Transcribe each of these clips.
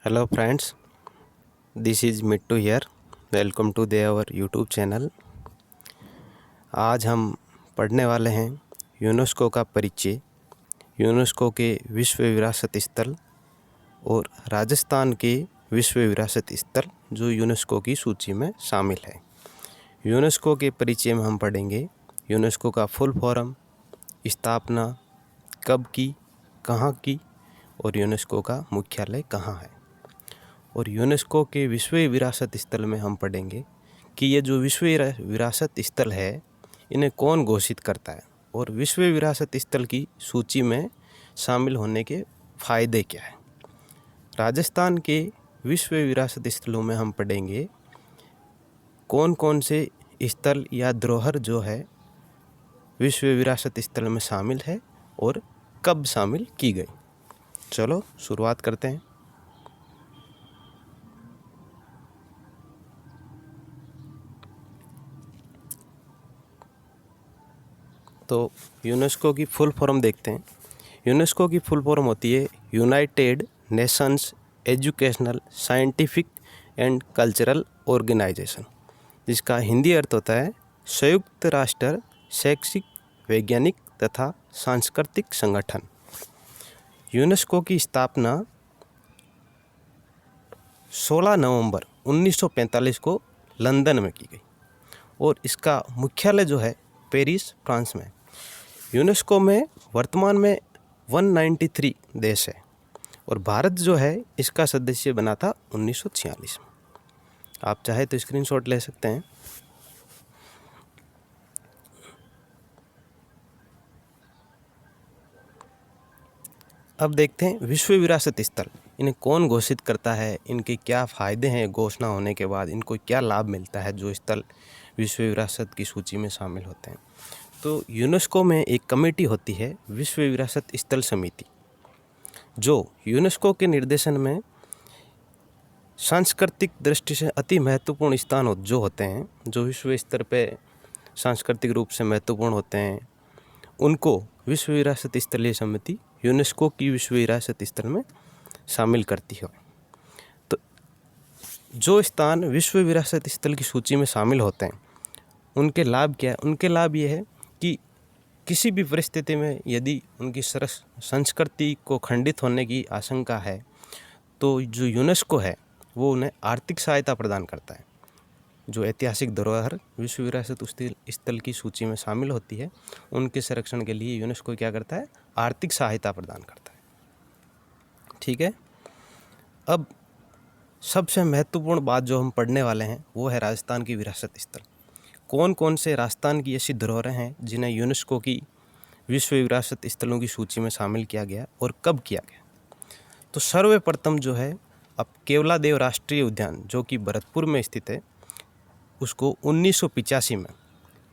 Hello friends, this is Mittu here. Welcome to our YouTube channel. आज हम पढ़ने वाले हैं यूनेस्को का परिचय, यूनेस्को के विश्व विरासत स्थल और राजस्थान के विश्व विरासत स्थल जो यूनेस्को की सूची में शामिल है। यूनेस्को के परिचय में हम पढ़ेंगे यूनेस्को का फुल फॉर्म, स्थापना कब की, कहाँ की और यूनेस्को का मुख्यालय कहाँ है। और यूनेस्को के विश्व विरासत स्थल में हम पढ़ेंगे कि ये जो विश्व विरासत स्थल है इन्हें कौन घोषित करता है और विश्व विरासत स्थल की सूची में शामिल होने के फ़ायदे क्या हैं। राजस्थान के विश्व विरासत स्थलों में हम पढ़ेंगे कौन कौन से स्थल या धरोहर जो है विश्व विरासत स्थल में शामिल है और कब शामिल की गई। चलो शुरुआत करते हैं। तो यूनेस्को की फुल फॉर्म देखते हैं। यूनेस्को की फुल फॉर्म होती है United Nations Educational Scientific and Cultural Organization, जिसका हिंदी अर्थ होता है संयुक्त राष्ट्र शैक्षिक, वैज्ञानिक तथा सांस्कृतिक संगठन। यूनेस्को की स्थापना 16 नवंबर 1945 को लंदन में की गई और इसका मुख्यालय जो है पेरिस, फ्रांस में। यूनेस्को में वर्तमान में 193 देश है और भारत जो है इसका सदस्य बना था 1946 में। आप चाहे तो स्क्रीनशॉट ले सकते हैं। अब देखते हैं विश्व विरासत स्थल इन्हें कौन घोषित करता है, इनके क्या फ़ायदे हैं, घोषणा होने के बाद इनको क्या लाभ मिलता है जो स्थल विश्व विरासत की सूची में शामिल होते हैं। तो यूनेस्को में एक कमेटी होती है विश्व विरासत स्थल समिति, जो यूनेस्को के निर्देशन में सांस्कृतिक दृष्टि से अति महत्वपूर्ण स्थान जो होते हैं, जो विश्व स्तर पे सांस्कृतिक रूप से महत्वपूर्ण होते हैं, उनको विश्व विरासत स्थलीय समिति यूनेस्को की विश्व विरासत स्थल में शामिल करती है। तो जो स्थान विश्व विरासत स्थल की सूची में शामिल होते हैं उनके लाभ क्या है। उनके लाभ ये है कि किसी भी परिस्थिति में यदि उनकी संस्कृति को खंडित होने की आशंका है तो जो यूनेस्को है वो उन्हें आर्थिक सहायता प्रदान करता है। जो ऐतिहासिक धरोहर विश्व विरासत स्थल की सूची में शामिल होती है उनके संरक्षण के लिए यूनेस्को क्या करता है, आर्थिक सहायता प्रदान करता है। ठीक है। अब सबसे महत्वपूर्ण बात जो हम पढ़ने वाले हैं वो है राजस्थान की विरासत स्थल। कौन कौन से राजस्थान की ऐसी धरोहरें हैं जिन्हें यूनेस्को की विश्व विरासत स्थलों की सूची में शामिल किया गया और कब किया गया। तो सर्वप्रथम जो है अब केवलादेव राष्ट्रीय उद्यान जो कि भरतपुर में स्थित है, उसको 1985 में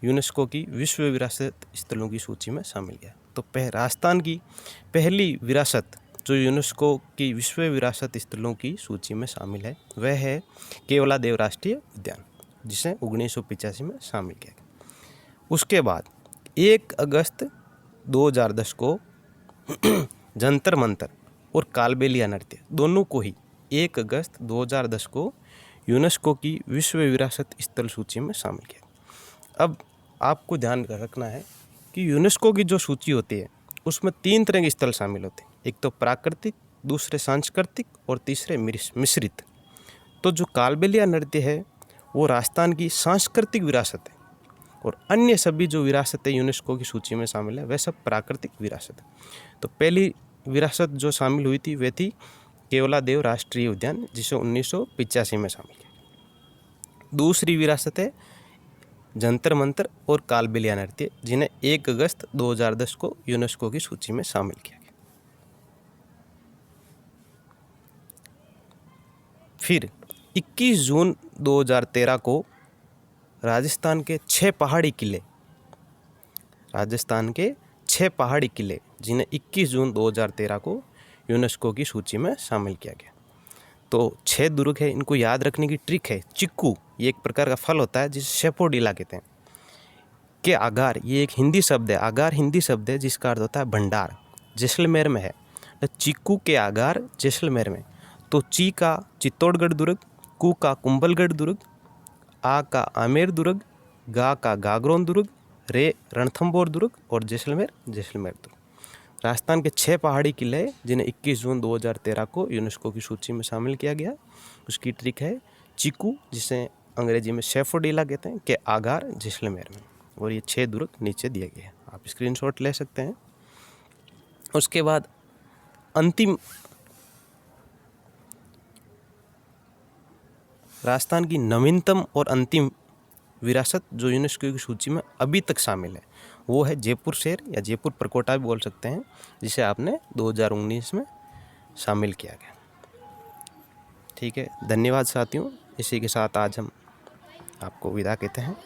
यूनेस्को की विश्व विरासत स्थलों की सूची में शामिल किया। तो राजस्थान की पहली विरासत जो यूनेस्को की विश्व विरासत स्थलों की सूची में शामिल है वह है केवलादेव राष्ट्रीय उद्यान, जिसे 1985 में शामिल किया गया। उसके बाद 1 अगस्त 2010 को जंतर मंतर और कालबेलिया नृत्य दोनों को ही 1 अगस्त 2010 को यूनेस्को की विश्व विरासत स्थल सूची में शामिल किया। अब आपको ध्यान रखना है कि यूनेस्को की जो सूची होती है उसमें 3 तरह के स्थल शामिल होते हैं। एक तो प्राकृतिक, दूसरे सांस्कृतिक और तीसरे मिश्रित। तो जो कालबेलिया नृत्य है वो राजस्थान की सांस्कृतिक विरासत है और अन्य सभी जो विरासतें यूनेस्को की सूची में शामिल है वह सब प्राकृतिक विरासत है। तो पहली विरासत जो शामिल हुई थी वह थी केवलादेव राष्ट्रीय उद्यान, जिसे 1985 में शामिल किया। दूसरी विरासत है जंतर मंतर और कालबेलिया नृत्य, जिन्हें 1 अगस्त 2010 को यूनेस्को की सूची में शामिल किया गया। फिर 21 जून 2013 को राजस्थान के 6 पहाड़ी किले जिन्हें 21 जून 2013 को यूनेस्को की सूची में शामिल किया गया। तो 6 दुर्ग है, इनको याद रखने की ट्रिक है। चिक्कू ये एक प्रकार का फल होता है जिसे शेपोडीला कहते हैं। के आगार ये एक हिंदी शब्द है, आगार हिंदी शब्द है जिसका अर्थ होता है भंडार, जैसलमेर में है। तो चिक्कू के आगार जैसलमेर में। तो ची का चित्तौड़गढ़ दुर्ग, कू का कुंभलगढ़ दुर्ग, आ का आमेर दुर्ग, गा का गागरोन दुर्ग, रे रणथंभौर दुर्ग और जैसलमेर दुर्ग। राजस्थान के 6 पहाड़ी किले हैं जिन्हें 21 जून 2013 को यूनेस्को की सूची में शामिल किया गया। उसकी ट्रिक है चिकू, जिसे अंग्रेजी में सैफोडीला कहते हैं, के आगार जैसलमेर में, और ये 6 दुर्ग नीचे दिए गए हैं, आप स्क्रीनशॉट ले सकते हैं। उसके बाद अंतिम राजस्थान की नवीनतम और अंतिम विरासत जो यूनेस्को की सूची में अभी तक शामिल है वो है जयपुर शहर, या जयपुर परकोटा भी बोल सकते हैं, जिसे आपने 2019 में शामिल किया गया। ठीक है, धन्यवाद साथियों। इसी के साथ आज हम आपको विदा कहते हैं।